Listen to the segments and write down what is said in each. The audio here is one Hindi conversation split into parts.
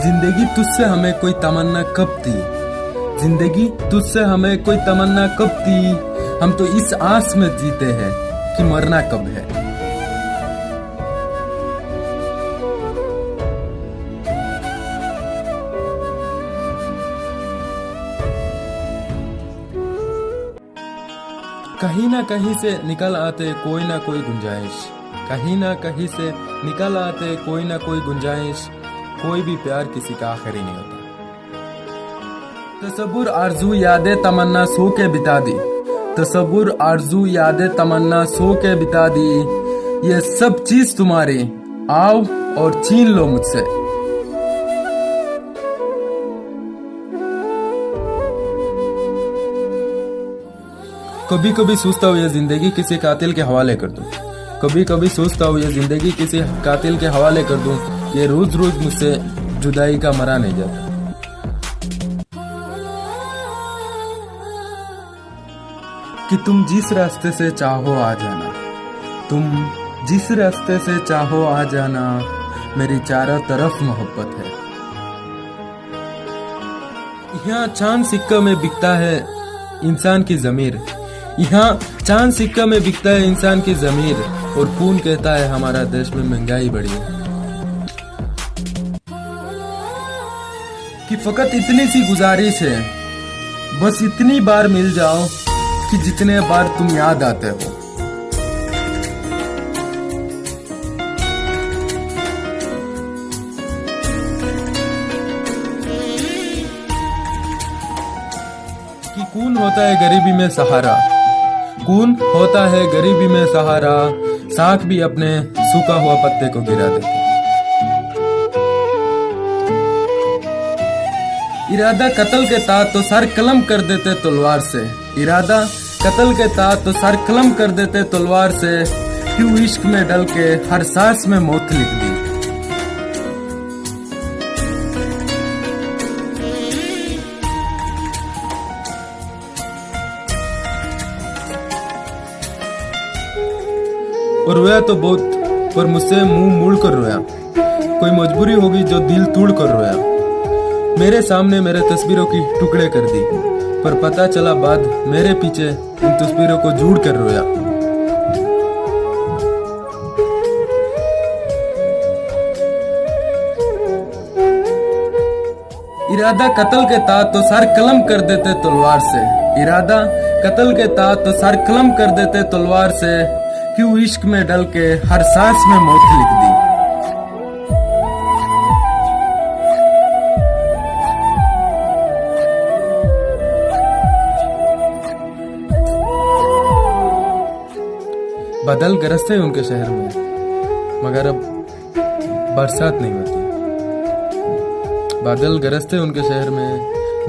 जिंदगी तुझसे हमें कोई तमन्ना कब थी, जिंदगी तुझसे हमें कोई तमन्ना कब थी। हम तो इस आस में जीते हैं कि मरना कब है। कहीं ना कहीं से निकल आते कोई ना कोई गुंजाइश, कहीं ना कहीं से निकल आते कोई ना कोई गुंजाइश। कोई भी प्यार किसी का आखिरी नहीं होता। तसब्बुर आरजू यादें तमन्ना सो के बिता दी, तसब्बुर आरजू यादें तमन्ना सो के बिता दी। ये सब चीज तुम्हारी, आओ और छीन लो मुझसे। कभी कभी सोचता हूँ ये जिंदगी किसी कातिल के हवाले कर दूं, कभी कभी सोचता हूँ ये जिंदगी किसी कातिल के हवाले कर दूं। ये रोज रोज मुझसे जुदाई का मरा नहीं जाता। कि तुम जिस रास्ते से चाहो आ जाना, तुम जिस रास्ते से चाहो आ जाना। मेरी चारों तरफ मोहब्बत है। यहाँ चांद सिक्का में बिकता है इंसान की जमीर, यहाँ चांद सिक्का में बिकता है इंसान की जमीर। और खून कहता है हमारा देश में महंगाई बढ़ी है। कि फकत इतनी सी गुजारिश है, बस इतनी बार मिल जाओ कि जितने बार तुम याद आते हो। कि कौन होता है गरीबी में सहारा, कौन होता है गरीबी में सहारा। साख भी अपने सूखा हुआ पत्ते को गिरा देते। इरादा कत्ल के था तो सर कलम कर देते तलवार से, इरादा कत्ल के था तो सर कलम कर देते तलवार से। क्यों इश्क में डल के हर सांस में मौत लिख दी। और रोया तो बहुत, पर मुझसे मुंह मोड़ कर रोया। कोई मजबूरी होगी जो दिल तोड़ कर रोया। मेरे सामने मेरे तस्वीरों की टुकड़े कर दी, पर पता चला बाद मेरे पीछे उन तस्वीरों को जोड़ कर रोया। इरादा कत्ल के था तो सर कलम कर देते तलवार से, इरादा कत्ल के था तो सर कलम कर देते तलवार से। क्यों इश्क में डल के हर सांस में मौत लिख दी। बादल गरजते हैं उनके शहर में, मगर अब बरसात नहीं होती। बादल गरजते हैं उनके शहर में,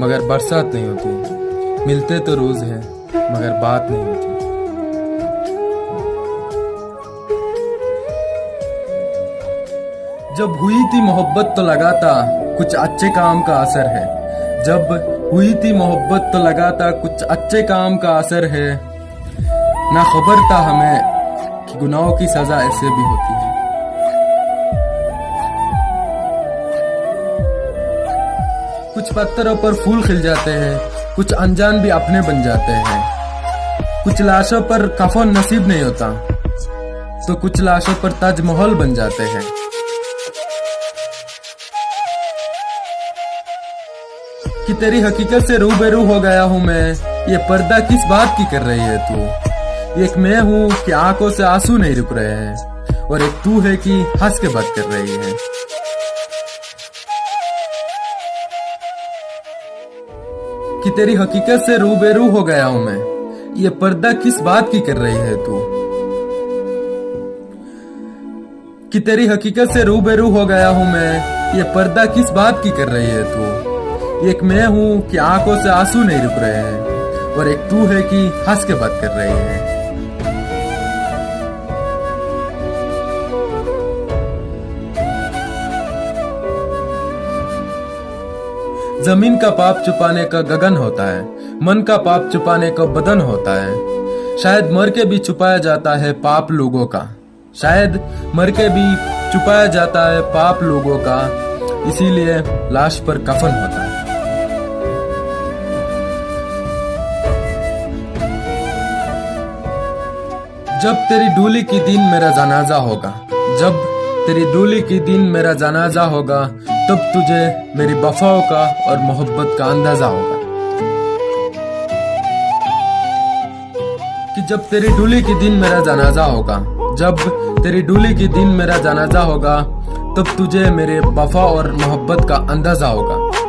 मगर बरसात नहीं होती। मिलते तो रोज है, मगर बात नहीं होती। जब हुई थी मोहब्बत तो लगा था कुछ अच्छे काम का असर है, जब हुई थी मोहब्बत तो लगा था कुछ अच्छे काम का असर है। ना खबर था हमें कि गुनाहों की सजा ऐसे भी होती है। कुछ पत्थरों पर फूल खिल जाते हैं, कुछ अनजान भी अपने बन जाते हैं। कुछ लाशों पर कफन नसीब नहीं होता, तो कुछ लाशों पर ताजमहल बन जाते हैं। कि तेरी हकीकत से रूबरू हो गया हूं मैं, ये पर्दा किस बात की कर रही है तू। एक मैं हूं कि आंखों से आंसू नहीं रुक रहे हैं, और एक तू है कि हंस के बात कर रही है। कि तेरी हकीकत से रूबरू हो गया हूं मैं, ये पर्दा किस बात की कर रही है तू। कि तेरी हकीकत से रूबरू हो गया हूं मैं, ये पर्दा किस बात की कर रही है तू। एक मैं हूं कि आंखों से आंसू नहीं रुक रहे हैं, और एक तू है कि हंस के बात कर रही है। जमीन का पाप छुपाने का गगन होता है, मन का पाप छुपाने का बदन होता है। शायद मर के भी छुपाया जाता है पाप लोगों का, शायद मर के भी छुपाया जाता है पाप लोगों का। इसीलिए लाश पर कफन होता है। जब तेरी डोली के दिन मेरा जनाजा होगा, जब तेरी डोली के दिन मेरा जनाजा होगा, तब तुझे मेरी वफाओं का और मोहब्बत का अंदाजा होगा। कि जब तेरी डोली के दिन मेरा जनाजा होगा, जब तेरी डोली के दिन मेरा जनाजा होगा, तब तुझे मेरे वफा और मोहब्बत का अंदाजा होगा।